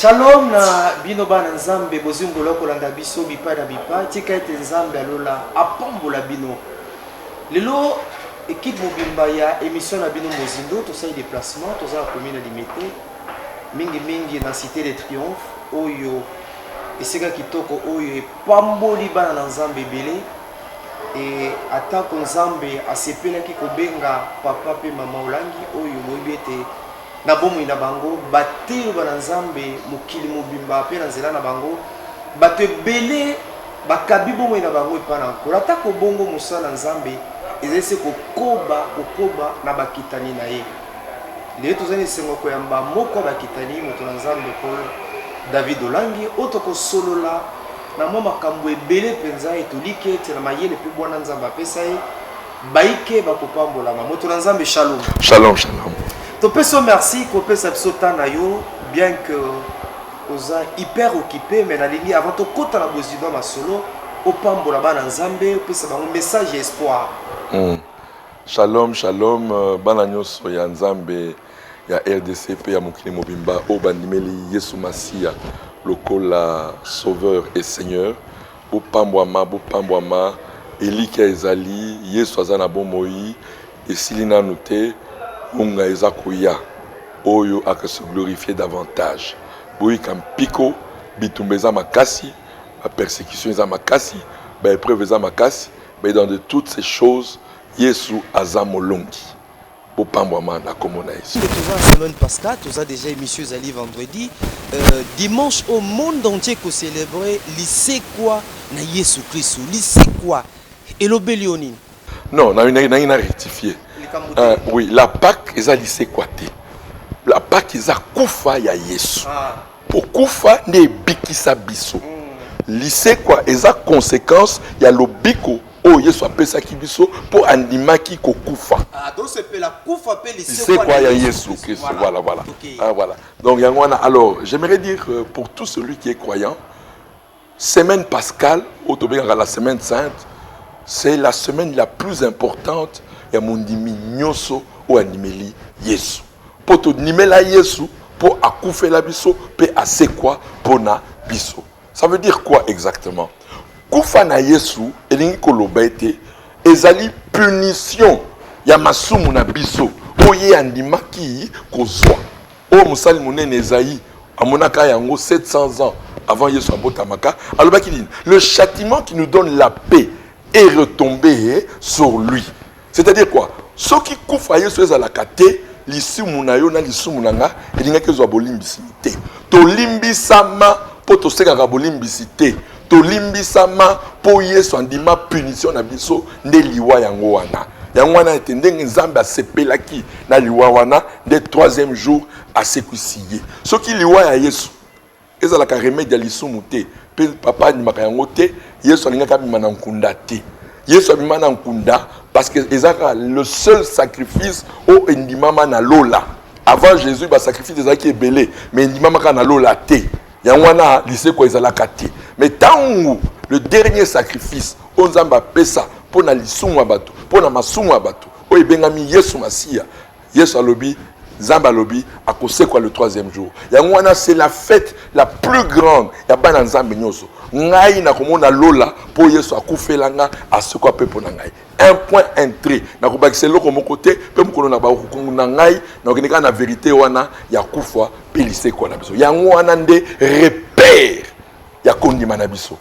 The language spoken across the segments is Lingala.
Shalom na bino bana nzambe bozingolo kolanda biso bipa na bipa tika ete nzambe alola apambola bino lelo équipe mobimba ya émission na bino mozindo tosali déplacement tozala commune limité mingi na cité de triomphe oyo esika kitoko oyo epamboli bana na nzambe ebele et atako nzambe asepelaki kobenga papa pe mama olangi oyo moyebi ete na bomoi na bango batelo bana nzambe mokili mobimba pe na nzela na bango bato ebele bakabi bomoi na bango epa na nkolo atako bongo mosala nzambe ezalisi kokoba na bakitani na ye lelo tozali esengo koyamba moko ya bakitani moto na nzambe paul david olangi oyo tokosolola na mwa makambo ebele mpenza etoliki ete na mayele mpe bwana nzambe apesa ye baike bakopambolama moto na nzambe shalom shalom topesa merci kopesa biso tana yo bien que oza hyper occupé mais nalingi avant tokota na bozidwa masolo opambola bana nzambe opesa bango message ya espoir. Shalom bana nyonso ya nzambe ya RDC pe ya mokili mobimba o bandimeli Yesu Masia lokola sauveur et seigneur bopambwama elika ezali Yesu aza na bomoi esili nanu te munga eza koya oyo akase glorifier davantage boyika mpiko bitumba eza makasi ba persécution eza makasi ba épreuve eza makasi mais dans de toutes ces choses Yesu aza molongi bopambwama na komona Yesu. Toujours la semaine Pascal, tu as déjà émission Zali vendredi. Dimanche au monde entier qu'on célébrait lycée quoi na Yesu Christ, lycée quoi et l'obélionin. Non, na une rectifié. Oui, la Pâque est à lycée quoi te. La Pâque est à kufa ya Yesu. Pour kufa ne bikisa biso. Lycée quoi est à conséquence ya lobiko. Oh, Yesu appelle ça qui biso pour animaki ko kufa. Ah, donc c'est la kufa appelle lycée quoi ya Yesu Christ. Voilà. Okay. Ah, voilà. Donc yangwana alors, j'aimerais dire pour tout celui qui est croyant, semaine pascale, au la semaine sainte, c'est la semaine la plus importante ya mondimi nyoso ou animeli Yesu. Pour to nimela Yesu pour akufe la biso pe asekwa pona biso. Ça veut dire quoi exactement? Kufa na Yesu elingi koloba ete ezali punition ya masumu na biso oye andimaki kozwa o musali munene Esaïe amonaka yango 700 ans avant Yesu abotamaka alobaki nini le châtiment qui nous donne la paix est retombé sur lui. C'est-à-dire quoi? Ce qui kufa Yesu ezalaka te lisumu na yo na lisumu na nga elingaki ezwa bolimbisi te tolimbisama po tosekaka bolimbisi te tolimbisama po Yesu andima punition na biso nde liwa yango wana. Yango wana ete ndenge nzambe asepelaki na liwa wana nde troisième jour asekwisiye. Soki liwa ya Yesu ezalaka remède ya lisumu te pe papa andimaka yango te Yesu alingaka bima na nkunda te. Yesu abima na nkunda parce que ezaka le seul sacrifice au endimama na lola. Avant Jésus ba sacrifice ezaki ebele mais endimama ka na lola te. Yangwana lycée ko ezalaka te. Mais tangu le dernier sacrifice onzamba pesa pona lisumu ya bato pona masumu ya bato oyo bengami Yesu Masia Yesu alobi Zamba alobi akosekwa le troisième jour. Yangwana c'est la fête la plus grande ya bana nzambe nyoso. Ngai na komona lola po Yesu akufelanga asekwa pe pona ngai. Un point entré na kobakise loko mon côté pe mkono na ba okukungu na ngai na okenika na vérité wana ya kufa pe lisekwa na biso. Yangwana nde repère ya kondima na biso.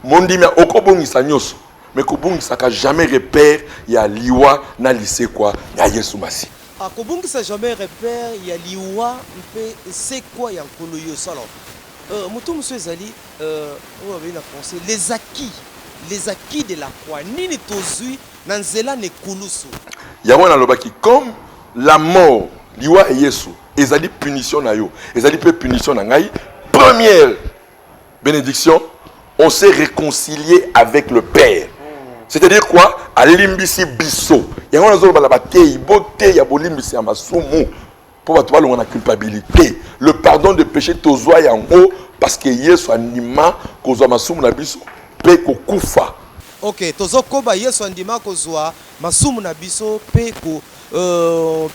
Mondimi okobongisa nyoso mais kobongisaka jamais repère ya liwa na lisekwa ya Yesu Masia. Akobongisa jamais repère ya liwa mpe c'est quoi ya nkolo yo salon. Mutu monsieur ezali on avait la pensée les acquis de la croix nini tozui na nzela ne kulusu. Yango na lobaki comme la mort liwa et Yesu ezali punition na yo ezali pe punition na ngai. Première bénédiction, on s'est réconcilié avec le Père. C'est-à-dire quoi? Alimbisi biso. Yango nazo bala batei bote ya bolimbisi ya masumu. Pour batwa longa na culpabilité. Le pardon de péché tozwa yango parce que Yesu anima kozwa masumu na biso pe ko kufa. Ok, tozokoba yesu andima kozwa masumu na biso pe ko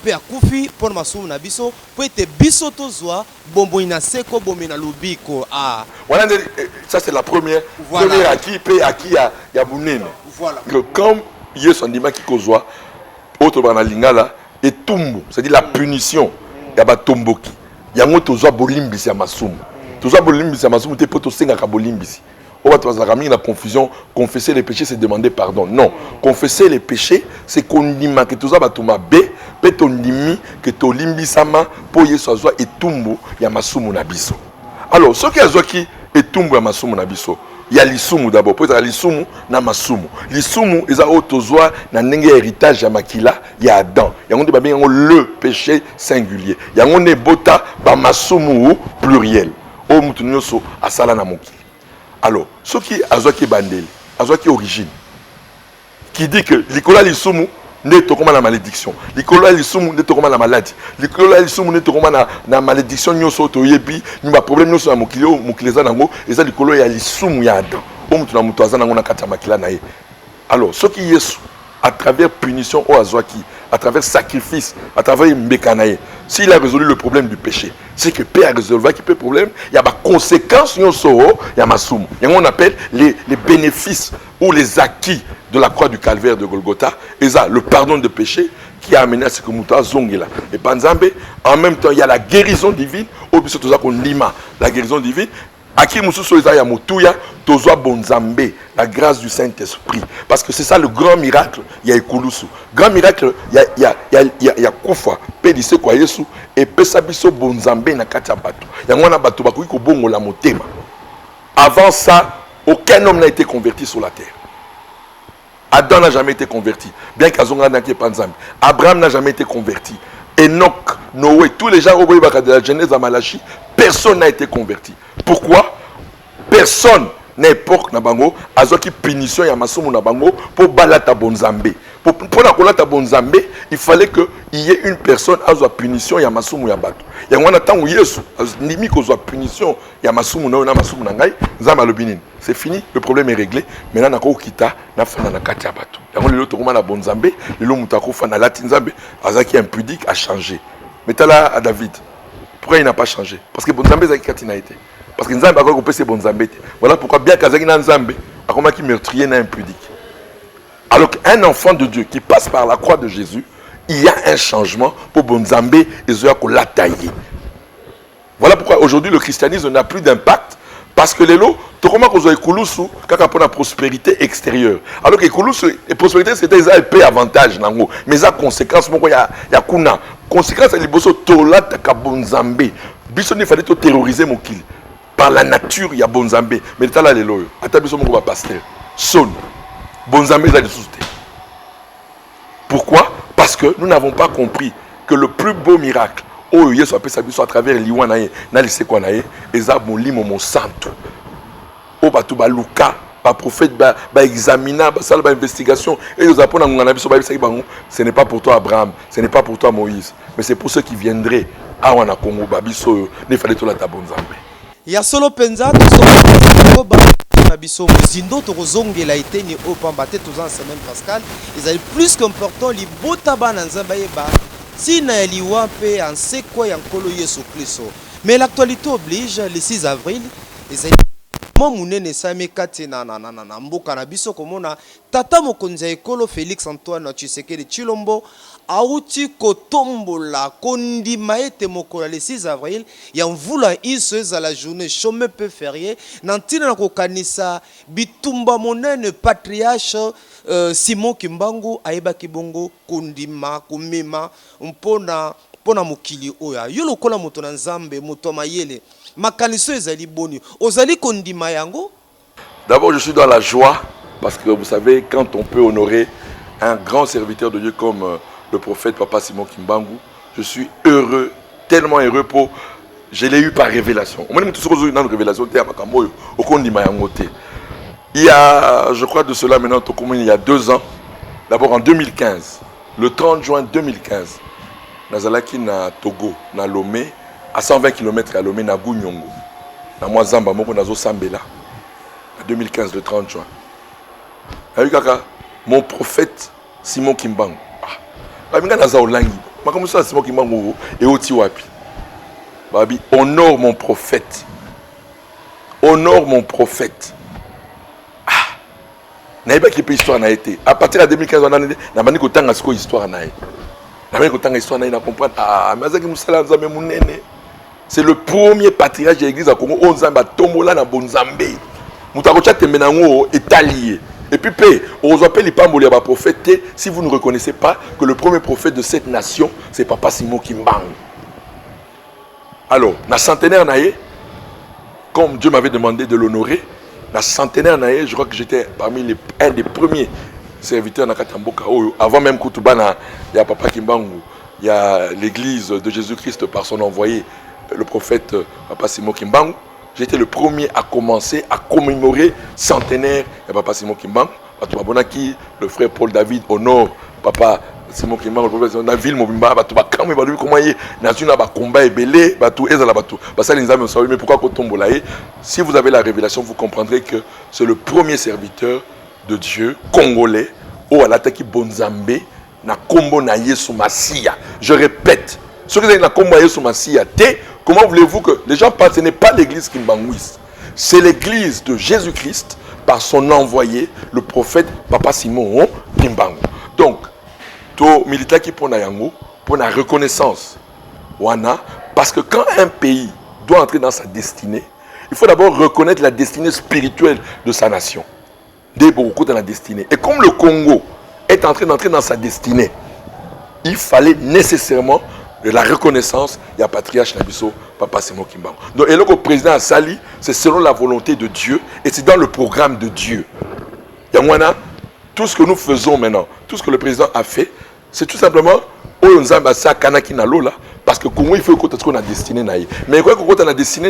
pe akufi pour masumu na biso po ete biso tozwa bombo ina seko bombo na lubiko ah voilà, ça c'est la première voilà. Première acquis pe acquis ya bunene voilà que comme yesu andima ki kozwa autre bana lingala et tumbu c'est-à-dire la punition ya batomboki yango tozwa bolimbisi ya masumu tozwa bolimbisi ya masumu te po tosenga ka bolimbisi. On va te la confusion. Confesser les péchés, c'est demander pardon. Non. Confesser les péchés, c'est qu'on dit que tout ça va tout ma bé, peut on dit que to limbi sama pour yeso zwa et tumbu ya masumu na biso. Alors, ce qui a zwa qui et tumbu ya masumu na biso, il y a l'isumu d'abord. Peut-être l'isumu na masumu. L'isumu ils a autozoa na nenge héritage ya makila ya Adam. Ya ngonde ba bien le péché singulier. Ya ngonde bota ba masumu pluriel. O mutu nyoso asala na moki. Alors, ce qui est bandel, qui origine, qui dit que l'Icola l'Isumu n'est pas comme la malédiction, l'Icola l'Isumu n'est pas comme la maladie, l'Icola l'Isumu n'est pas comme la malédiction, nous sommes au Yepi, nous avons problème, nous sommes à Moukileza Nango, et ça l'Icola y a l'Isumu y a Adam. Comme tu as Moutouazan Nango Nakata Makila Nae. Alors, ce qui est à travers punition au Azwaki, à travers sacrifice, à travers Mbekanae, s'il a résolu le problème du péché, c'est que Père a résolu le problème, il y a des conséquences, il y a Massoum. Il y a ce qu'on appelle les bénéfices ou les acquis de la croix du calvaire de Golgotha, et ça, le pardon de péché qui a amené à ce que Mouta Zongela. Et Panzambe, en même temps, il y a la guérison divine, au plus de ça qu'on lima, la guérison divine. Aki Moussou ya Moutuya, Tozoa Bonzambe, la grâce du Saint-Esprit. Parce que c'est ça le grand miracle, il y a Ekulusu. Grand miracle, il y a Koufa, Pédissé Kwayesu, et Pesabiso Bonzambe na Katia Bato. Il y a un bateau qui bongo la motema. Avant ça, aucun homme n'a été converti sur la terre. Adam n'a jamais été converti, bien qu'Azonga n'a pas Panzambe. Abraham n'a jamais été converti. Enoch, Noé, tous les gens de la Genèse à Malachi, personne n'a été converti. Pourquoi? Personne n'importe na bango azoki punition ya masumu na bango pour balata bonzambe. Pour la kolata bonzambe, il fallait que il y ait une personne azo punition ya masumu ya bato. Ya ngwana tangu Yesu nimi ko zo punition ya masumu na masumu na ngai, nzamba lobinini. C'est fini, le problème est réglé. Maintenant na ko kita na fana na kati ya bato. Ya ngwana lelo tokoma na bonzambe, lelo mutako fana latinzambe azaki impudique a changé. Mais là à David. Pourquoi il n'a pas changé? Parce que bonzambe zaki katina été. Parce que Nzambe a coupé ses bonnes zambés. Voilà pourquoi bien Kazaki Nzambe a comme qui meurtrier n'a impudique. Alors qu'un enfant de Dieu qui passe par la croix de Jésus, il y a un changement pour Bonzambe et Zoyako l'a taillé. Voilà pourquoi aujourd'hui le christianisme n'a plus d'impact. Parce que les lots, tu commences à Ekulusu quand on a la prospérité extérieure. Alors que Ekulusu, la prospérité c'était un peu avantage. Mais la conséquence, il y a kuna. Conséquence, c'est que Tola Takabonzambe. Bisson, il fallait terroriser mon kill. Par la nature, il y a Bonzambe. Mais tu as là les lois. Attends, je suis pasteur. Son. Bonzambe, il a des soucis. Pourquoi? Parce que nous n'avons pas compris que le plus beau miracle, oh, Yesu a fait ça à travers l'Iwanaye, n'a laissé quoi naye, et ça, mon lit, mon santo. Oh, bah, tout, bah, Luca, bah, prophète, bah, examina, bah, ça, bah, investigation. Et nous apprenons à ce n'est pas pour toi, Abraham, ce n'est pas pour toi, Moïse, mais c'est pour ceux qui viendraient. Ah, on a Congo, bah, biso, ne fallait tout la ta Bonzambe. Ya solo penza na biso zindo tozongela eteni opamba te tozan semaine pascal ezali plus qu'important li botaba na nzamba yeba sina liwa pe en sekwa ya nkolo Yesu Kristo. Mais l'actualité oblige le 6 avril ezali monene same kati na mboka na biso komona tata mokonzi ekolo Félix Antoine Tshisekedi Tshilombo auti kotombola kondima ete mokola le 6 avril ya mvula iso eza la journée chômeur peu férié nantina na kokanisa bitumba monene patriarche Simon Kimbangu ayeba kibongo kondima kumema mpona mokili oya yo lokola moto na nzambe moto mayele makaniso ezali boni ozali kondima yango. D'abord je suis dans la joie parce que vous savez quand on peut honorer un grand serviteur de Dieu comme le prophète Papa Simon Kimbangu, je suis heureux, tellement heureux pour... Je l'ai eu par révélation. Il y a, je crois de cela maintenant, il y a 2 ans, d'abord en 2015, le 30 juin 2015, Nazalaki na Togo, na Lomé, à 120 km à Lomé, na Gounyongo, na Mwazamba, Moko Nazo Sambela, en 2015, le 30 juin. Aïe kaka, mon prophète Simon Kimbangu. Ah, Baminga naza olangi. Makambo ça Simon Kimbangu et oti wapi. Babi, honore mon prophète. Honore mon prophète. Ah, naïba qui peut histoire n'a été. À partir de 2015, on a dit que tant à histoire n'a été. C'est le premier patriarche de l'église à Congo. On a tombola na bonzambe. Mutakocha temenango est allié. Et puis on appelle les pamboli à prophète si vous ne reconnaissez pas que le premier prophète de cette nation c'est Papa Simon Kimbangu. Alors, na centenaire naïe, comme Dieu m'avait demandé de l'honorer, na centenaire naïe, je crois que j'étais parmi un des premiers serviteur na Katamboka avant même Koutubana, il y a Papa Kimbangu, il y a l'église de Jésus-Christ par son envoyé, le prophète Papa Simon Kimbangu. J'étais le premier à commencer à commémorer centenaire de Papa Simon Kimbangu. Le frère Paul David honore Papa Simon Kimbangu, le prophète la ville Mobimba, comment il y a combat et belé, mais pourquoi si vous avez la révélation, vous comprendrez que c'est le premier serviteur de Dieu congolais au alataki bonzambe na kombo na Yesu Masia. Je répète, ceux qui ont na kombo na Yesu Masia, comment voulez-vous que les gens pensent, ce n'est pas l'église Kimbanguis, c'est l'église de Jésus-Christ par son envoyé, le prophète Papa Simon Kimbangu. Donc, to militaire qui pour na yango, pour la reconnaissance wana, parce que quand un pays doit entrer dans sa destinée, il faut d'abord reconnaître la destinée spirituelle de sa nation. Beaucoup dans la destinée. Et comme le Congo est en train d'entrer dans sa destinée, il fallait nécessairement de la reconnaissance. Il y a patriarche Nabiso, Papa Simon Kimbangu. Donc, et le président Assali, c'est selon la volonté de Dieu et c'est dans le programme de Dieu. Yangwana, tout ce que nous faisons maintenant, tout ce que le président a fait, c'est tout simplement parce que Congo, il faut qu'on a destiné. Mais quoi qu'on a destiné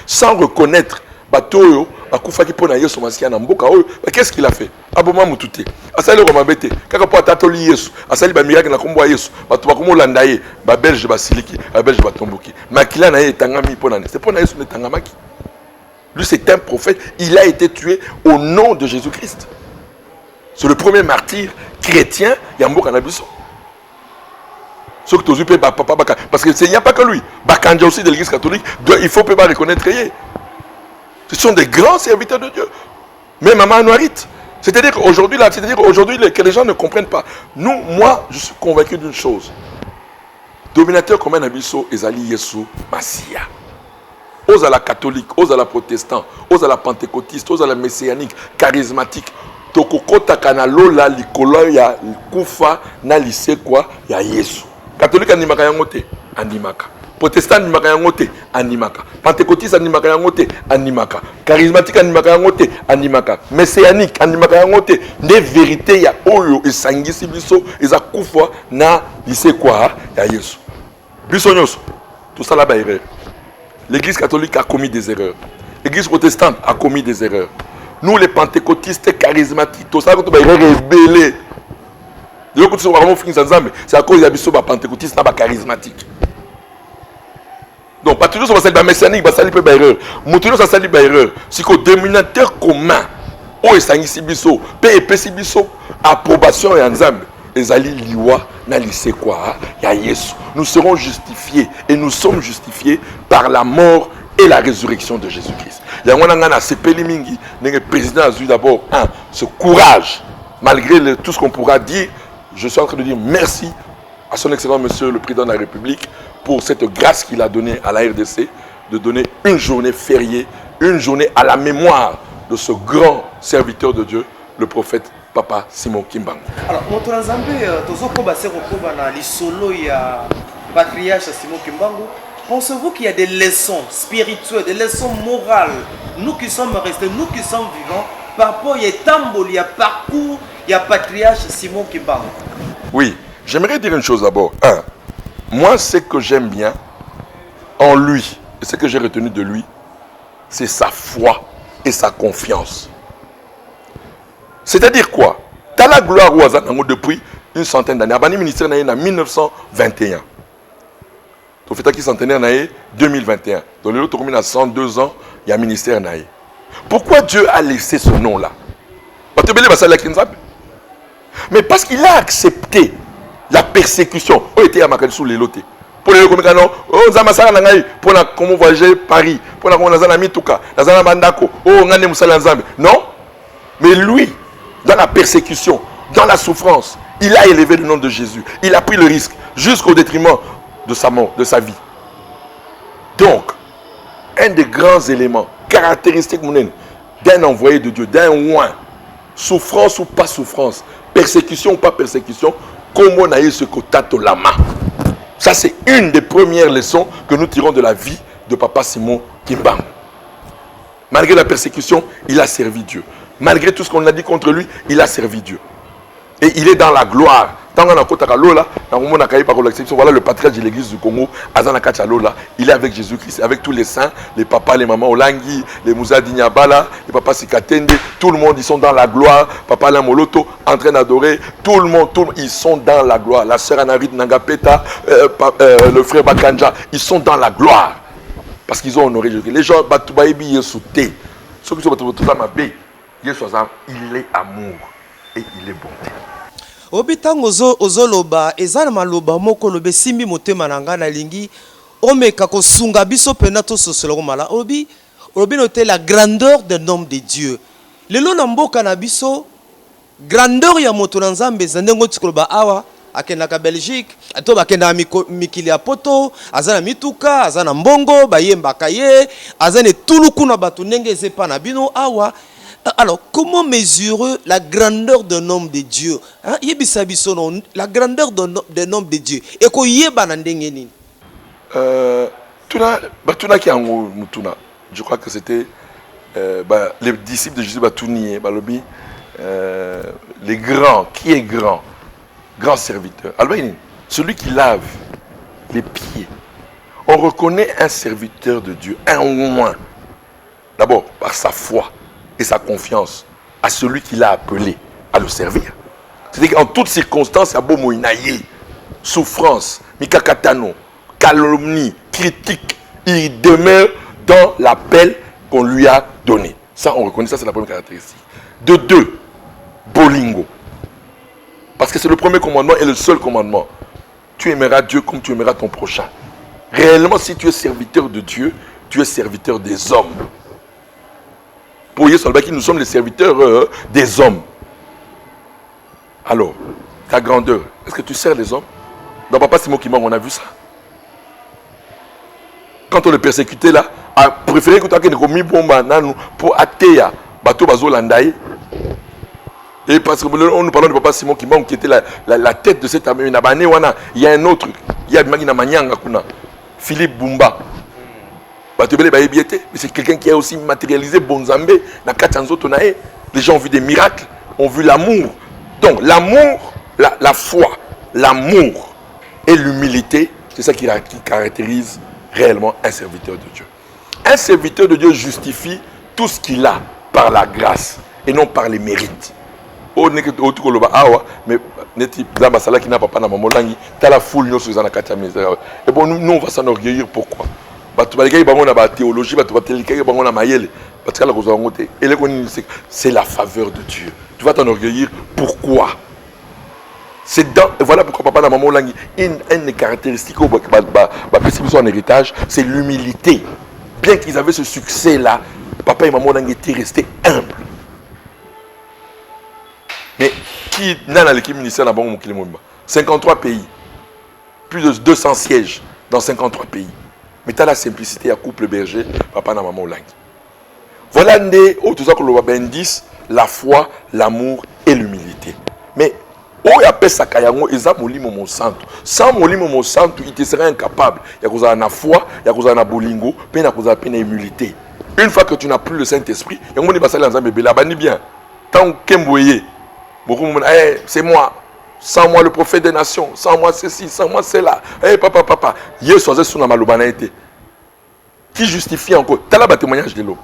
sans reconnaître Batoyo, Akufaki pona Yesu Masia na mboka oyo, qu'est-ce qu'il a fait? Aboma mututé. Asali ko mabete, kaka po atatoli Yesu, asali ba miracle na kombo Yesu, bato ba komo landa ye, ba belge ba siliki, ba belge ba tomboki. Makila na ye tangami pona ne. C'est pona Yesu ne tangamaki. Lui c'est un prophète, il a été tué au nom de Jésus-Christ. C'est le premier martyr chrétien ya mboka na biso. Ce que tu as papa parce que il n'y a pas que lui. Bakanja aussi de l'église catholique, il faut pas reconnaître yé. Ce sont des grands serviteurs de Dieu. Même Maman Anouarite. C'est-à-dire qu'aujourd'hui, que les gens ne comprennent pas. Moi, je suis convaincu d'une chose. Dominateur comme un abisso, Ezali Yesu Masia. Aux à la catholique, aux à la protestant, aux à la pentecôtiste, aux à la messianique, charismatique. Tokokota kanalola likolo ya kufa na lise kwa ya Yesu. Catholique animaka yangote, animaka. Protestant animaka yangote, animaka. Pentecôtiste animaka yangote, animaka. Charismatique animaka yangote, animaka. Messianique animaka yangote. Des vérités ya oyo et sangisi biso eza kufa na lise kwa ya Yesu. Biso nyos, tout ça là-bas erreur. L'église catholique a commis des erreurs. L'église protestante a commis des erreurs. Nous les pentecôtistes charismatiques, tout ça quand on va révéler. C'est à cause de la pentecôtiste charismatique. Donc, pas toujours ça va salir messianique, ça va salir par erreur. Moutoulou ça salir par erreur. C'est qu'au dénominateur commun, au esangi biso, pe sibiso, approbation et ensemble. Les alliés liwa na lise quoi, ya Yesu. Nous serons justifiés et nous sommes justifiés par la mort et la résurrection de Jésus-Christ. Il y a un CPL Mingi, le président a eu d'abord ce courage, malgré tout ce qu'on pourra dire. Je suis en train de dire merci à son excellent monsieur le président de la République pour cette grâce qu'il a donnée à la RDC de donner une journée fériée, une journée à la mémoire de ce grand serviteur de Dieu, le prophète Papa Simon Kimbangu. Alors, notre Nzambe, patriarche Simon Kimbangu, pensez-vous qu'il y a des leçons spirituelles, des leçons morales, nous qui sommes restés, nous qui sommes vivants, par rapport à Tambol, il y a parcours, il y a patriarche Simon Kimbangu? Oui, j'aimerais dire une chose d'abord. Moi, ce que j'aime bien en lui, et ce que j'ai retenu de lui, c'est sa foi et sa confiance. C'est-à-dire quoi? T'as la gloire au hasard depuis une centaine d'années. Abani ministère en 1921. Tu fais qui centenaire en 2021. Donc le autre commune à 102 ans, il y a un ministère naïe. Pourquoi Dieu a laissé ce nom-là? Mais parce qu'il a accepté la persécution, il était à Makali sous les lotés. Pour les communicants, pour comment voyager Paris, pour la comment Mituka, Nazana Mandako, non. Mais lui, dans la persécution, dans la souffrance, il a élevé le nom de Jésus. Il a pris le risque jusqu'au détriment de sa mort, de sa vie. Donc, un des grands éléments caractéristiques d'un envoyé de Dieu, d'un oint, souffrance ou pas souffrance, persécution ou pas persécution, comment on a eu ce kotato lama. Ça, c'est une des premières leçons que nous tirons de la vie de Papa Simon Kimbangu. Malgré la persécution, il a servi Dieu. Malgré tout ce qu'on a dit contre lui, il a servi Dieu. Et il est dans la gloire. Voilà le patriarche de l'église du Congo, il est avec Jésus-Christ, avec tous les saints, les papas, les mamans Olangi, les Moussa Dinyabala, les papas Sikatende, tout le monde, ils sont dans la gloire. Papa Lamoloto, en train d'adorer, tout le monde, ils sont dans la gloire. La sœur Anarit Nangapeta, le frère Bakanja, ils sont dans la gloire. Parce qu'ils ont honoré Jésus. Les gens, Batoubaïbi, Yesouté, ceux qui sont Batoubaïbi, il est amour et il est bonté. Obitango ozoloba ezana maloba moko lobe simbi motema nanga na lingi omeka ko sunga biso pena to sosolo mala obi noter la grandeur d'un homme de Dieu. Lelo na mboka na biso grandeur ya moto na Nzambe zandengo tikoloba awa akenda ka Belgique to bakenda mikili ya poto azana mituka azana mbongo bayemba kaye azana tuluku na batu ndenge zepa na bino awa. Alors, comment mesurer la grandeur d'un homme de Dieu? La grandeur d'un homme de Dieu. Et qu'on y est banandengeni. Je crois que c'était les disciples de Jésus les grands. Qui est grand? Grand serviteur. Alors, celui qui lave les pieds. On reconnaît un serviteur de Dieu, un moins. D'abord, par sa foi et sa confiance à celui qui l'a appelé à le servir. C'est-à-dire qu'en toutes circonstances, il y a beau moïnaïe, souffrance, mikakatano, calomnie, critique, il demeure dans l'appel qu'on lui a donné. Ça, on reconnaît, ça c'est la première caractéristique. De deux, bolingo. Parce que c'est le premier commandement et le seul commandement. Tu aimeras Dieu comme tu aimeras ton prochain. Réellement, si tu es serviteur de Dieu, tu es serviteur des hommes. Pour Yesolbaki, nous sommes les serviteurs des hommes. Alors, ta grandeur, est-ce que tu sers les hommes? Dans Papa Simon Kimbangu, on a vu ça. Quand on le persécutait là, a préféré que tu aies mis bomba pour Atea, bateau bazo landaï. Et parce que nous parlons de Papa Simon Kimbangu qui était la tête de cette armée. Il y a un autre, il y a Philippe Bumba. Mais c'est quelqu'un qui a aussi matérialisé Bonzambe. Les gens ont vu des miracles, ont vu l'amour. Donc l'amour, la foi, l'amour et l'humilité, c'est ça qui caractérise réellement un serviteur de Dieu. Un serviteur de Dieu justifie tout ce qu'il a par la grâce et non par les mérites. Mais et bon, nous on va s'enorgueillir. Pourquoi? C'est la faveur de Dieu. Tu vas t'enorgueillir. Pourquoi? C'est dans, voilà pourquoi papa et maman langi une des caractéristiques en héritage, c'est l'humilité. Bien qu'ils avaient ce succès là, papa et maman langi étaient restés humbles. Mais qui n'a pas l'équipe ministère dans 53 pays, plus de 200 sièges dans 53 pays. Mais tu as la simplicité à couple berger, papa et maman langi. Voilà la foi, l'amour et l'humilité. Mais il appelle ça Kayango, ils ont molimo santo. Sans molimo santo, il te serait incapable. Il y a la foi, il y a la bolingo, puis il y a la humilité. Une fois que tu n'as plus le Saint-Esprit, il y a des bien. Tant que c'est moi. Sans moi le prophète des nations, sans moi ceci, sans moi cela. Papa. Qui justifie encore? Tu as le témoignage de l'eau.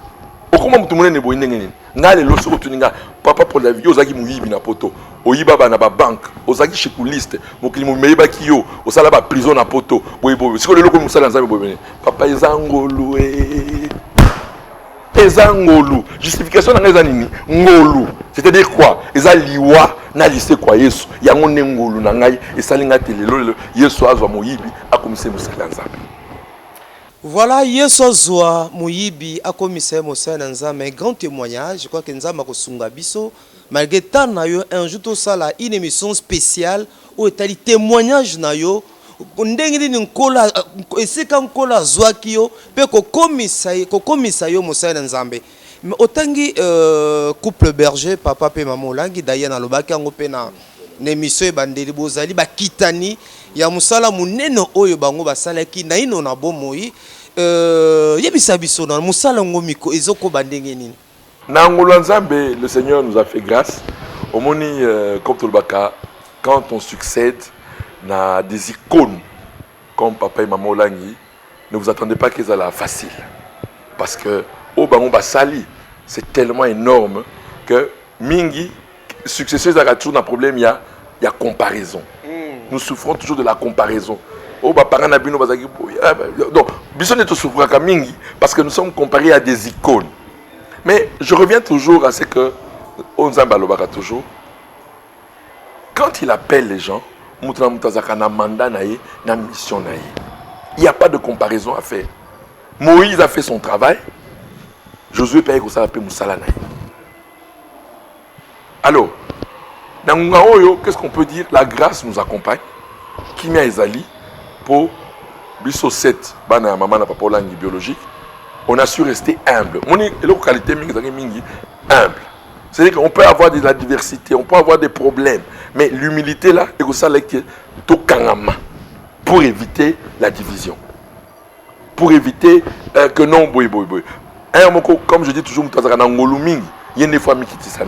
Comment tu me dis papa pour la vie, ozaki muyibi na poto, oyiba ba na ba banque, ozaki chekuliste, mokili mo meyeba kiyo, osala ba prison na poto, boyebo. Siko le loko musala nzambe boyebene. Papa ezangolu ezangolu. Justification na nini? Ngolu. C'est-à-dire quoi? Eza liwa na lise kwa Yesu. Yango nengulu na ngai esalinga telelo Yesu azwa moyibi akomise musala nzambe. Voilà, Yesu azwa moyibi akomise musala nzambe. Un grand témoignage, je crois que nzamba ko sunga biso malgré tant na yo un jour to sala une émission spéciale où etali témoignage na yo ndenge ni nkola esika nkola zwaki yo pe ko komisa yo musala nzambe. Mais otangi couple berger papa pe maman olangi dayana lobaki yango pe na émission e bandeli bozali bakitani ya musala munene oyo bango basalaki na ino na bomoi yebisa biso na musala ngomiko ezoko bandenge nini na ngolo nzambe. Le Seigneur nous a fait grâce omoni comme tolbaka quand on succède na des icônes comme papa et maman olangi, ne vous attendez pas qu'ils allaient facile parce que au bango basali c'est tellement énorme que mingi successeurs a toujours un problème, il y a comparaison. Nous souffrons toujours de la comparaison. Oh bah parents n'abino bazaki donc bison est souffrant comme mingi parce que nous sommes comparés à des icônes. Mais je reviens toujours à ce que Onzamba lobaka toujours quand il appelle les gens mutana mutazaka na mandat naie na mission naie. Il n'y a pas de comparaison à faire. Moïse a fait son travail. Josué paye ça appelle Moussala naie. Alors, dans Oyo, qu'est-ce qu'on peut dire? La grâce nous accompagne. Kimia Ezali, pour Bisso 7, Bana Maman na Papa Olangi biologique, on a su rester humble. Mon qualité humble. C'est-à-dire qu'on peut avoir de la diversité, on peut avoir des problèmes, mais l'humilité là, c'est ça pour éviter la division. Pour éviter que non, boy. Comme je dis toujours, il y a des fois qui disent ça.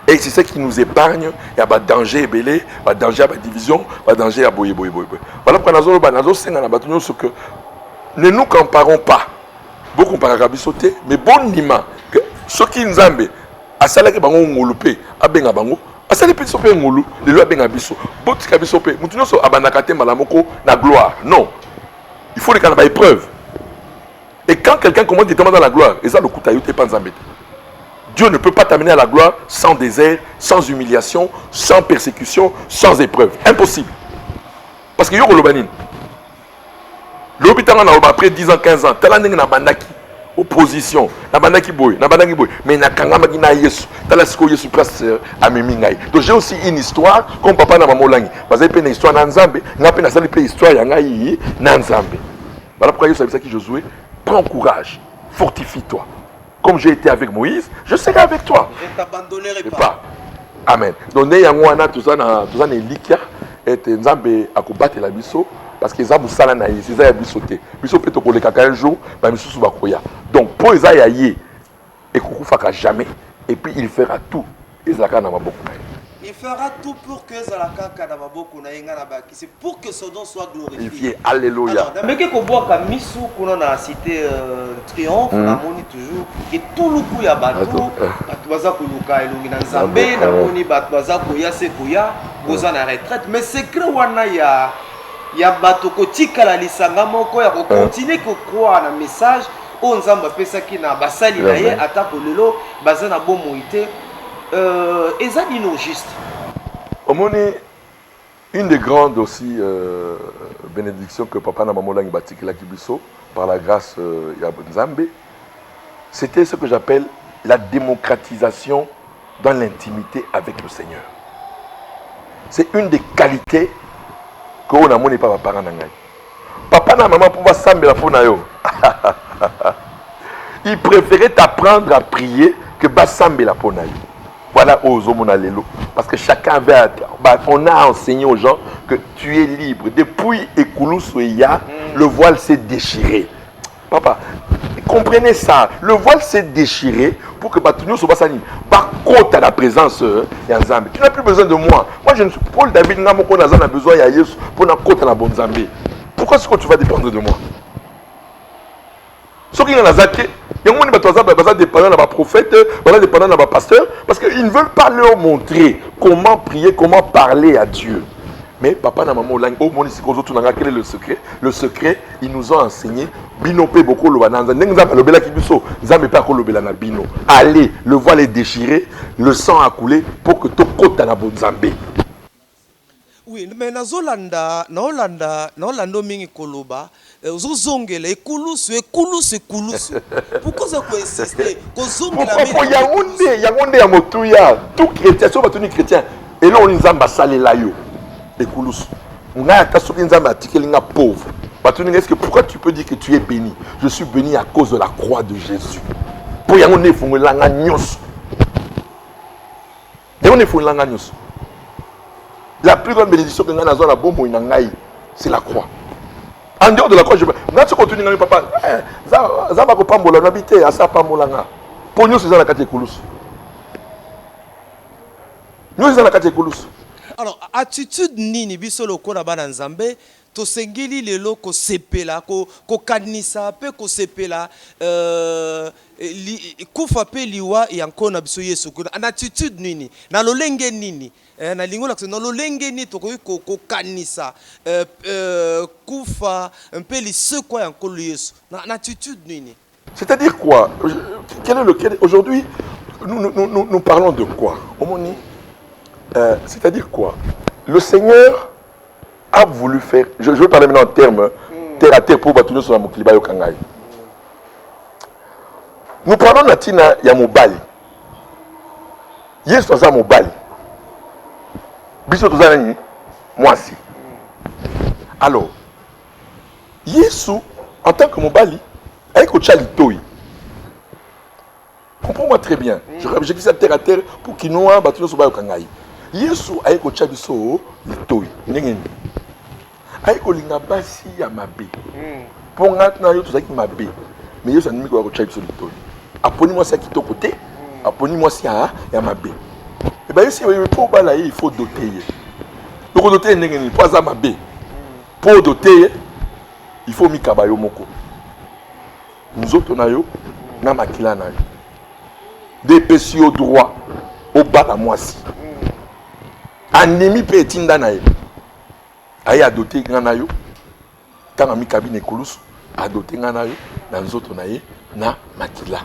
Et c'est ça qui nous épargne. Il y a des dangers belé, des dangers à division, des dangers à boy. Voilà pourquoi ne nous comparons pas. Beaucoup comparent à Bissoté, mais bon nima que ceux qui nous aiment, à ça là que bango ngolupé, à benga bango, à ça les petits sopé ngolu, les lois benga bisso, botti kabisopé, mutuno so abanakate malamoko na gloire. Non, il faut les canaux épreuve. Et quand quelqu'un commence directement dans la gloire, et ça le coup taïoté pas nzambé. Dieu ne peut pas t'amener à la gloire sans désert, sans humiliation, sans persécution, sans épreuve. Impossible. Parce que yoko lobanine. L'hôpital après 10 ans, 15 ans, tel année na bandaki opposition, na bandaki boy, mais na kangama na Yesu, tel ce que Yesu place à Mimingai. Donc j'ai aussi une histoire comme papa na maman langi. Parce que une histoire na Nzambe, na pe na sali pe histoire ya ngai na Nzambe. Voilà pourquoi Yesu savait qui Josué, prends courage, fortifie-toi. Comme j'ai été avec Moïse, je serai avec toi. Je ne t'abandonnerai pas. Amen. Donc ne yangwana tout ça na likia et Nzambe akubate la biso. Parce que les amoussala na yé, c'est bisoté. Bisoté to koleka un jour, ba misusu ba koya. Donc pour eza ya yé, et koukou faka jamais. Et puis il fera tout. Ezaka na maboko na yé. Il fera tout pour que Zalaka Kadababoko na yenga na baki. C'est pour que son nom soit glorifié. Alléluia. Mais que koboa ka misu qu'on a cité triomphe, na moni toujours et tout le coup ya bateau, bateau baza koluka elongi na Nzambe, na moni bateau baza koya se koya, boza na retraite. Mais secret wana ya bato kotika la lisanga moko ya ko continuer ko croire na message o Nzamba pesa ki na basali na ye atako lelo baza na bon moité eza dino juste. Omoni une des grandes aussi bénédictions que papa na maman langi batiki la kibiso par la grâce ya Nzambe, c'était ce que j'appelle la démocratisation dans l'intimité avec le Seigneur. C'est une des qualités que on a moni pas papa na ngai. Papa na maman pour s'ambe la pona yo. Il préférait t'apprendre à prier que basambe la pona yo. Voilà Ozomona Lelo. Parce que chacun avait, on a enseigné aux gens que tu es libre. Depuis Ekoulou Souya, le voile s'est déchiré. Papa, comprenez ça. Le voile s'est déchiré pour que Batunio Sobasani, côte à la présence Yanzambe. Tu n'as plus besoin de moi. Moi, je ne suis pas Paul David Namoko Nazan a besoin de Yesu pour la côte à la bonne Zambé. Pourquoi est-ce que tu vas dépendre de moi? Ce qui est dans la zaké, il y a des dépendants de prophètes, des dépendants de pasteurs, parce qu'ils ne veulent pas leur montrer comment prier, comment parler à Dieu. Mais papa na maman au monde ici quel est le secret? Le secret, ils nous ont enseigné bino pe beaucoup le bananza. N'engza lobela kibiso, nzambe pa ko lobela na bino. Allez, le voile est déchiré, le sang a coulé pour que to kota na bonzambe. Oui, mais na Holanda mingi koloba, zongela ekulusu. Pourquoi ça ko insister? Ko zongela mais yangonde ya motuya, tout chrétien, so batuni chrétien, et là on nzamba salela yo. Ekulusu. Nga ta soki nzamba atikeli nga pauvre. Batuni est-ce que pourquoi tu peux dire que tu es béni? Je suis béni à cause de la croix de Jésus. Pour yangonde fungola nga nyos. Yangonde fungola nga nyos. La plus grande bénédiction que nous avons, c'est la croix. En dehors de la croix, je peux. Quand continue, papa, ça va pas m'ola, n'habiter à ça pas m'ola. Pour nous, c'est ça la catécholus. Nous, c'est ça la catécholus. Alors, attitude nini biso loko na bana nzambe to sengeli lelo ko sepela ko kanisa pe ko sepela kufa pe liwa yanko na biso Yesu ko na attitude nini na lolenge nini na lingola na lolenge ni to ko kanisa kufa pe li sekwa yanko Yesu na attitude nini. C'est-à-dire quoi? Aujourd'hui nous parlons de quoi? C'est-à-dire quoi? Le Seigneur a voulu faire, je veux parler maintenant en termes terre à terre pour battre sur la Mokliba Yokangai. Nous parlons de Tina Yamobali. Yes, ça Mobali. Biso Tozanani, moi aussi. Alors, Yesu, en tant que Mobali, avec Ochalitoy. Comprends-moi très bien. J'ai dit ça terre à terre pour qu'il nous battu sur la Yokangai. Yesu ayeko chabiso litoyi ngengeni ayeko linga basi ya mabe ponga na yo tozaki mabe mais Yesu animi ko chabiso litoyi aponi moi ça kitoko te aponi moi ça ya mabe et ben si pour bala il faut doter donc doter ngengeni pour ça mabe pour doter il faut mikabayo moko nous autres na yo na makila na yo des péchés au droit au bas à moi si Anemi pe etinda na ye. Aye adoté ngana yo. Tanga mi kabine kulusu adoté ngana yo na nzoto na ye na makila.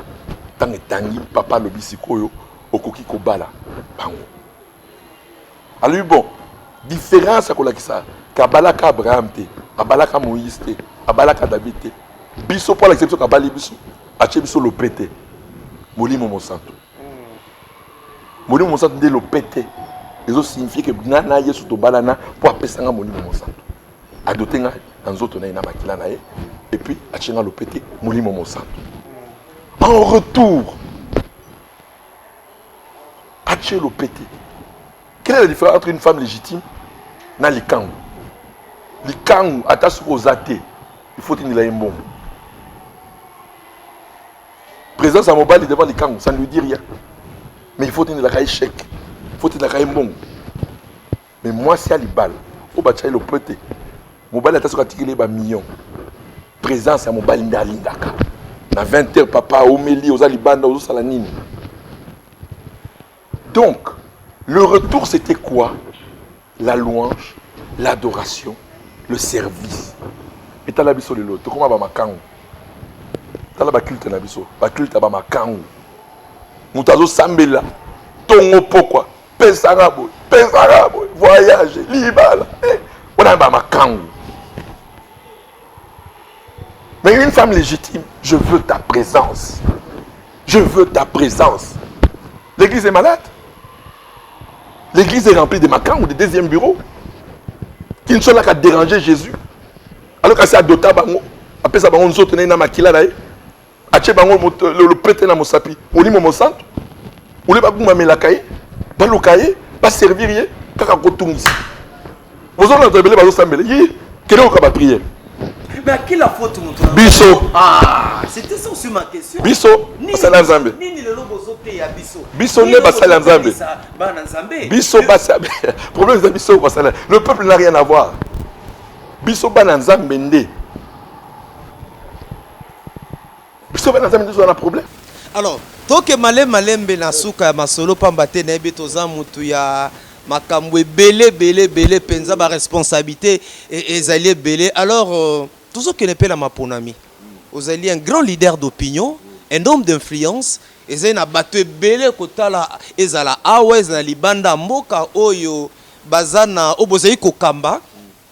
Tanga tangi papa lobi sikoyo okoki kobala bango. Alors bon, différence akola kisa kabalaka Abraham te, abalaka Moïse te, abalaka David te. Biso pour l'exception kabali biso, ache biso lo pété. Molimo monsanto. Molimo monsanto de lo pété. Ils signifie que nana yesu to balana pour appeler mon mon santo adoter nga dans autres na makila na ye et puis achenga le pété molimo mon santo en retour ache le pété. Quelle est la différence entre une femme légitime na likangu attache aux athées il faut tenir la bon présence à mobile devant likangu ça ne lui dit rien mais il faut tenir la échec. Faut être là bon. Mais moi c'est à l'ibal. Au bâtiment le pété. Mobile a tassé ba million. Présence à mobile ndalingaka. Na 20h papa Omeli aux alibanda aux salanine. Donc le retour c'était quoi? La louange, l'adoration, le service. Et t'as la biso de l'autre. Comment va ma kangu? T'as la culte na biso. Ba culte ba ma kangu. Mutazo sambela. Tongo pourquoi? Pesarabo, voyage, libala. On a ma kangu. Mais une femme légitime, je veux ta présence. Je veux ta présence. L'église est malade. L'église est remplie de makang ou de deuxième bureau qui ne sont là qu'à déranger Jésus. Alors que c'est à Dota Bango, après ça, on saute dans Makila là. Ache Bango le prêtre dans mon sapi. On dit mon centre. On ne va pas me la caille. Pas le cahier, pas servir. Kaka kotung ici. Vous avez entendu les sambelé. Quelle est la prière? Mais à qui la faute mon tour? Bisso. Ah, c'était ça aussi ma question. Bisso, c'est l'ensemble. Ni le logo sauté à Bisso. Bisso n'est pas ça l'ensemble. Bisso pas ça. Problème c'est Bisso pas ça. Le peuple n'a rien à voir. Bisso pas l'ensemble mende. Bisso pas l'ensemble mende, on a un problème. Alors, tant que malembe na suka ya masolo pambate na ebe toza mutu ya makambo belé belé penza ba responsabilité et ezali belé. Alors tout ce qui n'est pas la maponami. Vous avez un grand leader d'opinion, un homme d'influence, et vous avez battu belé kotala ezala awez na libanda mboka oyo bazana obozai kokamba.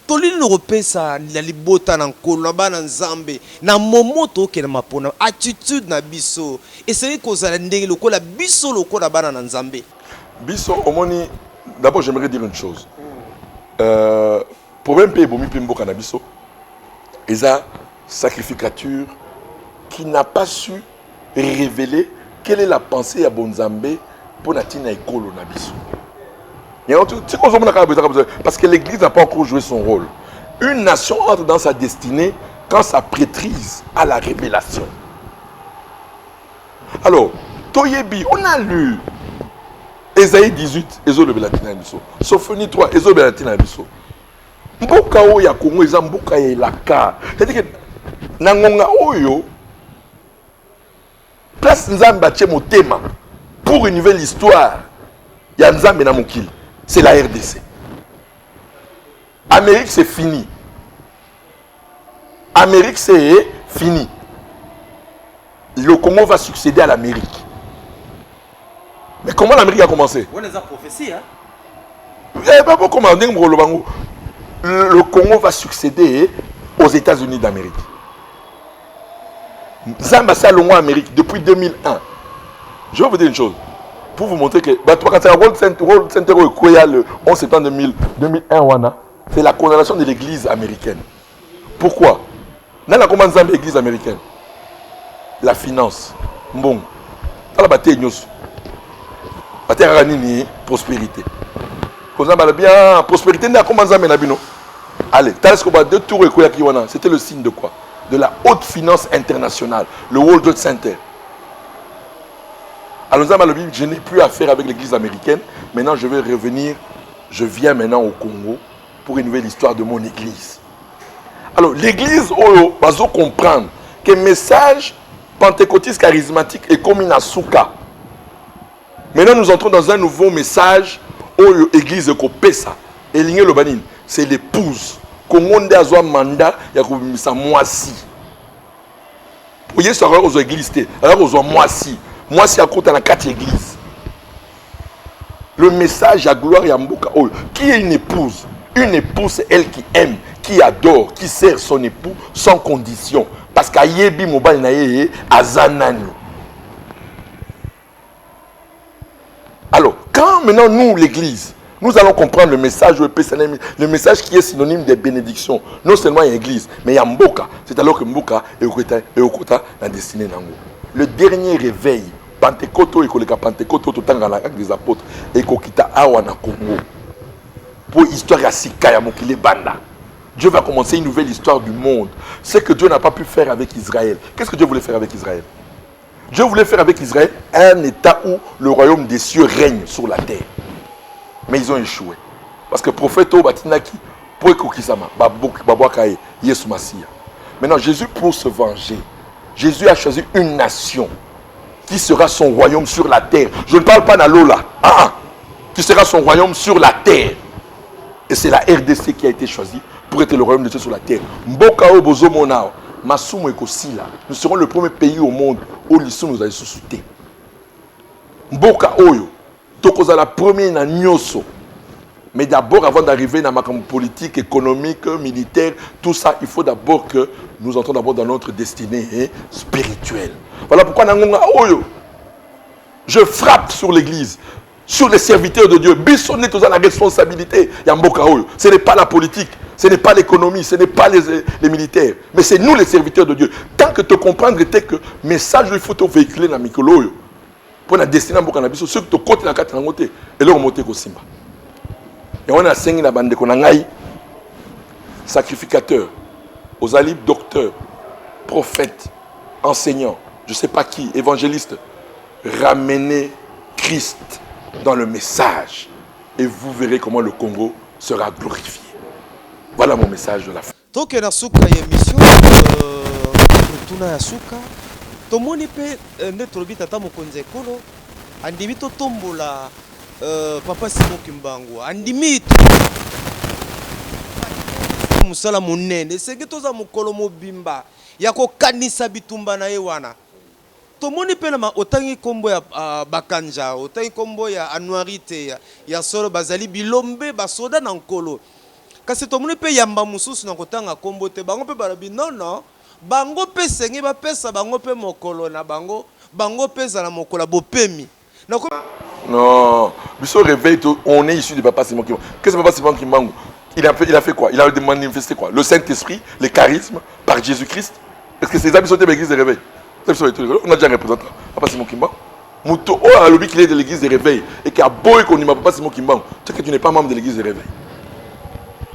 Toli n'opesa la libota na nkolo bana nzambe na momoto ke na mapona attitude na biso essayer kozala ndenge lokola biso lokola bana na nzambe biso omoni. D'abord j'aimerais dire une chose. Problème pe bomi pe mboka na biso eza sacrificature qui n'a pas su révéler quelle est la pensée à Bonzambe pour la tina ekolo na biso. Parce que l'Église n'a pas encore joué son rôle. Une nation entre dans sa destinée quand sa prêtrise a la révélation. Alors, Toyebi, on a lu Ésaïe 18, Ezo le Belatina Biso. Sophonie 3, Ezo le Belatina Biso. Mboka oya Kongo, eza mboka ya elaka. C'est-à-dire que, nangonga oyo, place Nzambe batie motema pour une nouvelle histoire. Ya Nzambe na mokili. C'est la RDC. Amérique, c'est fini. Amérique, c'est fini. Le Congo va succéder à l'Amérique. Mais comment l'Amérique a commencé? On a prophétie, hein? Le Congo va succéder aux États-Unis d'Amérique. Zamba Salongo Amérique depuis 2001. Je vais vous dire une chose. Pour vous montrer que quand c'est World Center le 11 septembre 2001, c'est la condamnation de l'église américaine. Pourquoi? Dans la commande de l'église américaine, la finance, bon, dans la bataille, la terre ni prospérité. Quand on a bien prospérité, dans la commande de allez, c'était le signe de quoi? De la haute finance internationale, le World Trade Center. Alors, je n'ai plus affaire avec l'église américaine. Maintenant, je vais revenir. Je viens maintenant au Congo pour une nouvelle histoire de mon église. Alors, l'église, on va comprendre que le message pentecôtiste charismatique est comme une souka. Maintenant, nous entrons dans un nouveau message où l'église est Kopesa. Et l'Igné Lobanine, c'est l'épouse. Congo a un mandat, il y a un moisi. Vous voyez, c'est aux églises. Alors, aux moisi. Moi, c'est à côté de la 4 églises. Le message à gloire et à Mboka. Qui est une épouse? Une épouse, c'est elle qui aime, qui adore, qui sert son époux sans condition. Parce qu'à Yebi Mobile Naye, à Zanani. Alors, quand maintenant nous, l'église, nous allons comprendre le message, le message qui est synonyme de bénédiction. Non seulement il y a l'église, mais il y a Mboka. C'est alors que Mboka est au côté de la destinée Nango. Le dernier réveil, Pentecôte, Pentecôte, l'acte des apôtres, et Kokita Awana Congo. Pour l'histoire à Sika, ya Mokile Banda. Dieu va commencer une nouvelle histoire du monde. Ce que Dieu n'a pas pu faire avec Israël. Qu'est-ce que Dieu voulait faire avec Israël? Dieu voulait faire avec Israël un état où le royaume des cieux règne sur la terre. Mais ils ont échoué. Parce que le prophète Batinaki, pour Kokisama, Babouakaye, Yesu Massia. Maintenant, Jésus, pour se venger, Jésus a choisi une nation qui sera son royaume sur la terre. Je ne parle pas d'Alola. Qui sera son royaume sur la terre. Et c'est la RDC qui a été choisie pour être le royaume de Dieu sur la terre. Mbokao Bozo Monao, Masumo Ekosila. Nous serons le premier pays au monde où l'issue nous a suscité. Mboka Oyo, Tokoza la première na Nyoso. Mais d'abord, avant d'arriver dans ma politique, économique, militaire, tout ça, il faut d'abord que nous entrons d'abord dans notre destinée spirituelle. Voilà pourquoi je frappe sur l'église, sur les serviteurs de Dieu. Bissonné tous la responsabilité. Ce n'est pas la politique, ce n'est pas l'économie, ce n'est pas les militaires, mais c'est nous les serviteurs de Dieu. Tant que te comprendre était que le message il faut te véhiculer dans Mikolo pour la destinée de Mboka, ceux qui te côté dans la carte et là on monte au Simba. Et on a cinq la bande qu'on a sacrificateur, aux alibes docteurs, prophètes, enseignants, je ne sais pas qui, évangélistes, ramenez Christ dans le message et vous verrez comment le Congo sera glorifié. Voilà mon message de la fin. Donc na suka ya émission tuna ya suka tomoni pe netro bita ta mokonze kolo andimi to tombola Papa Simon Kimbangu andimi musala munene senge toza mukolo mobimba ya kokanisa bitumba na ye wana tomoni pena ma otangi kombo ya bakanja otangi kombo ya anuarite ya solo bazali bilombe basoda na nkolo kasi tomoni pe yamba mususu na kotanga kombo te bango pe barabi non bango pe senge bapesa bango pe mokolo na bango pesa na mokolo bopemi non biso réveil on est issu de Papa Simon Kimbangu. Qu'est-ce que Papa Simon Kimbangu il a fait quoi? Il a manifesté quoi? Le Saint-Esprit, les charismes par Jésus-Christ. Est-ce que c'est ça qui sont de l'église de réveil? On a déjà un représentant, Papa Simon Kimbangu. Mouto, a lobby qu'il est de l'église de réveil et qu'il a beau et qu'on y m'a Papa Simon Kimbangu. Tu sais que tu n'es pas membre de l'église de réveil.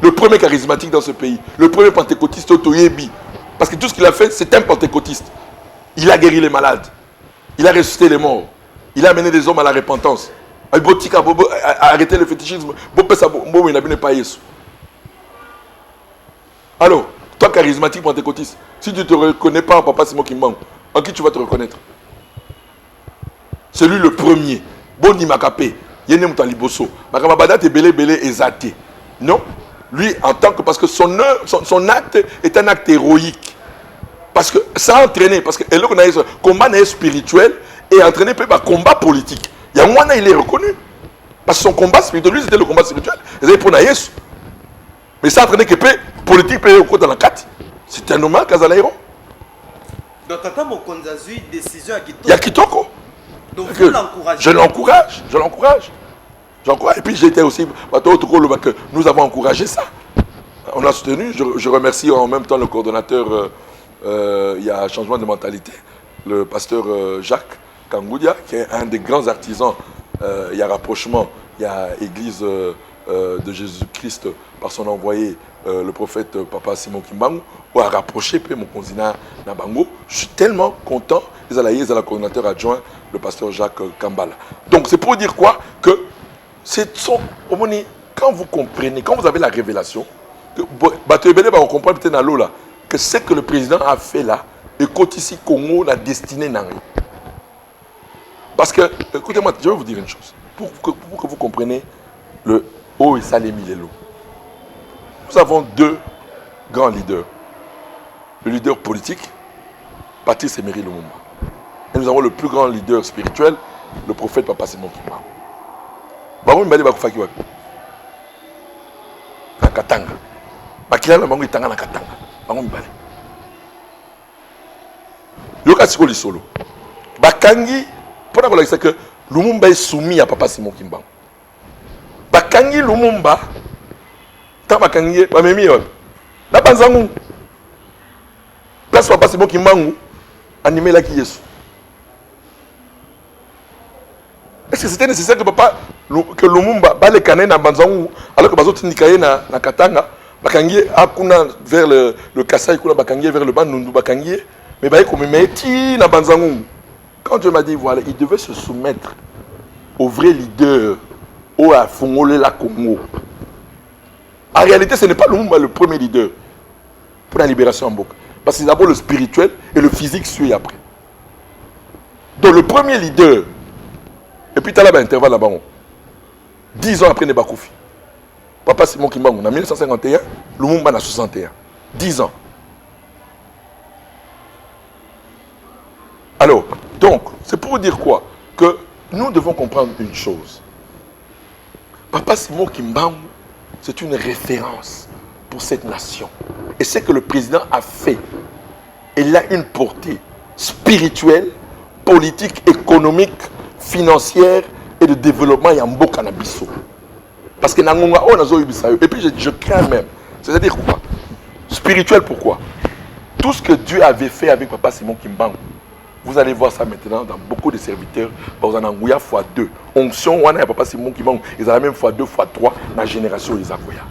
Le premier charismatique dans ce pays, le premier pentecôtiste Otoyebi. Parce que tout ce qu'il a fait, c'est un pentecôtiste. Il a guéri les malades. Il a ressuscité les morts. Il a amené des hommes à la repentance. Il a arrêté le fétichisme. Il n'a pas Yesu. Alors, toi charismatique pentecôtiste, si tu ne te reconnais pas en Papa Simon Kimbangu, en qui tu vas te reconnaître? C'est lui le premier. Boni Makapé, Yene Moutaliboso, Makamabada te belé exalté. Non, lui en tant que, parce que son acte est un acte héroïque. Parce que ça a entraîné, parce que le combat spirituel et entraîné par combat politique. Il y a un moment il est reconnu. Parce que son combat spirituel, lui c'était le combat spirituel. Mais ça a entraîné que politique peut être dans la carte. C'est un homme Kazalaïro. Donc Tata Mokonza a eu décision à Kitoko. Il y a Kitoko. Donc vous l'encouragez. Je l'encourage. Et puis j'étais aussi, nous avons encouragé ça. On a soutenu, je remercie en même temps le coordonnateur, il y a un changement de mentalité, le pasteur Jacques Kangoudia, qui est un des grands artisans, il y a rapprochement, il y a Église de Jésus-Christ par son envoyé, le prophète Papa Simon Kimbangu, ou à rapprocher mon cousin Nabango. Je suis tellement content, ils ont la coordinateur adjoint, le pasteur Jacques Kambala. Donc c'est pour dire quoi? Que quand vous comprenez, quand vous avez la révélation, que on comprend peut-être dans l'eau là, que ce que le président a fait là, et côté ici Congo, la destinée n'a rien. Parce que, écoutez-moi, je vais vous dire une chose, pour que vous compreniez le haut et Salemi Lelo. Nous avons deux grands leaders. Le leader politique, Patrice Emery Lumumba. Et nous avons le plus grand leader spirituel, le prophète Papa Simon Kimbangu. Bango mbali bakufaki wapi? Na Katanga. Bakila na bango itanga na Katanga. Bango mbali. Yoka siko lisolo. Bakangi pour qu'on dise que Lumumba est soumis à Papa Simon Kimbangu. Bakangi Lumumba ta bakangi ba memi wapi? Na banzangu. Place Papa Simon Kimbangu animé la ki Yesu. Est-ce que c'était nécessaire que Lumumba bat les canets dans Banzangou alors que Bazo Tindikaye na Katanga, Bakangi akuna vers le Kassai, kuna Bakangi vers le Bandundu Bakangi, mais Baye comme Meti na Banzangou. Quand Dieu m'a dit voilà, il devait se soumettre au vrai leader, au Afongole la Congo. En réalité, ce n'est pas Lumumba le premier leader pour la libération en Mboka. Parce que c'est d'abord le spirituel et le physique suit après. Donc le premier leader. Et puis, tu as là un intervalle là-bas. 10 ans après Nebakoufi. Papa Simon Kimbangu, en 1951, Lumumba en 61. 10 ans. Alors, donc, c'est pour dire quoi? Que nous devons comprendre une chose. Papa Simon Kimbangu, c'est une référence pour cette nation. Et ce que le président a fait, il a une portée spirituelle, politique, économique, financière et de développement Yambo Canabiso. Parce que Nangonga on a zo ibisayo. Et puis je crains même. C'est-à-dire quoi? Spirituel pourquoi? Tout ce que Dieu avait fait avec Papa Simon Kimbangu, vous allez voir ça maintenant dans beaucoup de serviteurs. Vous en avez x2. Onction, on a Papa Simon Kimbangu, ils ont même x2, x3 dans la génération des Akoya.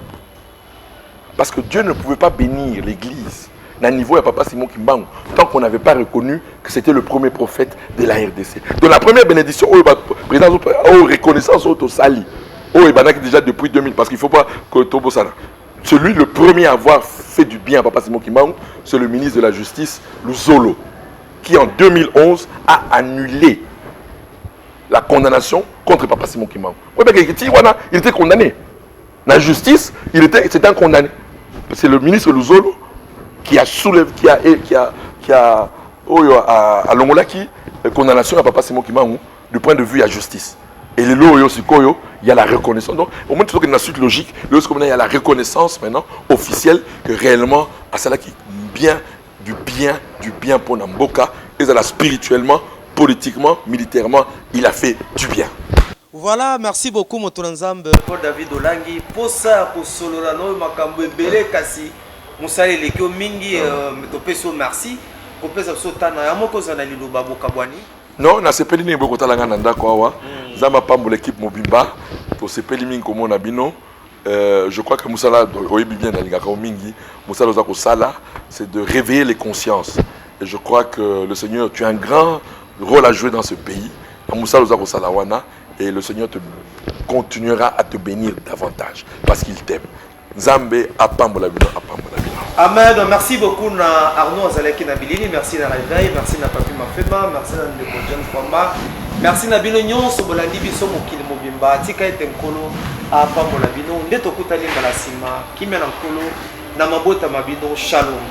Parce que Dieu ne pouvait pas bénir l'église d'un niveau à Papa Simon Kimbangu tant qu'on n'avait pas reconnu que c'était le premier prophète de la RDC. Donc la première bénédiction, président, reconnaissance au Sali, déjà depuis 2000, parce qu'il ne faut pas que Tobo Sana. Celui le premier à avoir fait du bien à Papa Simon Kimbangu, c'est le ministre de la Justice, Luzolo, qui en 2011 a annulé la condamnation contre Papa Simon Kimbangu. Il était condamné. La justice, c'était un condamné. C'est le ministre Luzolo qui a soulevé, qui a Longolaki, condamnation à Papa Simon Kimbangu du point de vue de la justice. Et les lois, il y a la reconnaissance. Donc, au moins, il y a une suite logique. Il y a la reconnaissance maintenant officielle que réellement, à cela qui du bien pour Namboka, et ça spirituellement, politiquement, militairement, il a fait du bien. Voilà, merci beaucoup, Motonanzambe. Paul David Olangi, posa pour Solorano, Makambo Bele Kasi, Moussale Lekio Mingi, Metopeso, merci. Pour Pesa Sotana, Yamoko Zanali Lubabo Kabwani. Non, na sepeli ni boko talanga nanda kwa zama pambo l'équipe Mobimba to sepeli mingi komo na bino. Je crois que Moussala oyebi bien na lingaka mingi Moussala za ko sala c'est de réveiller les consciences et je crois que le Seigneur tu as un grand rôle à jouer dans ce pays. Moussala za ko sala wana et le Seigneur te continuera à te bénir davantage parce qu'il t'aime. Nzambe apambola bino apambola bino. Amen. Merci beaucoup na Arnaud Azaleki na Bilini, merci na Réveil, merci na Papi Mafema, merci na Ndeko John Kwamba, merci na bino nyonso bolandi biso mokili mobimba tika ete nkolo apambola bino nde tokutani mbala sima kimia na nkolo na mabota mabino shalom.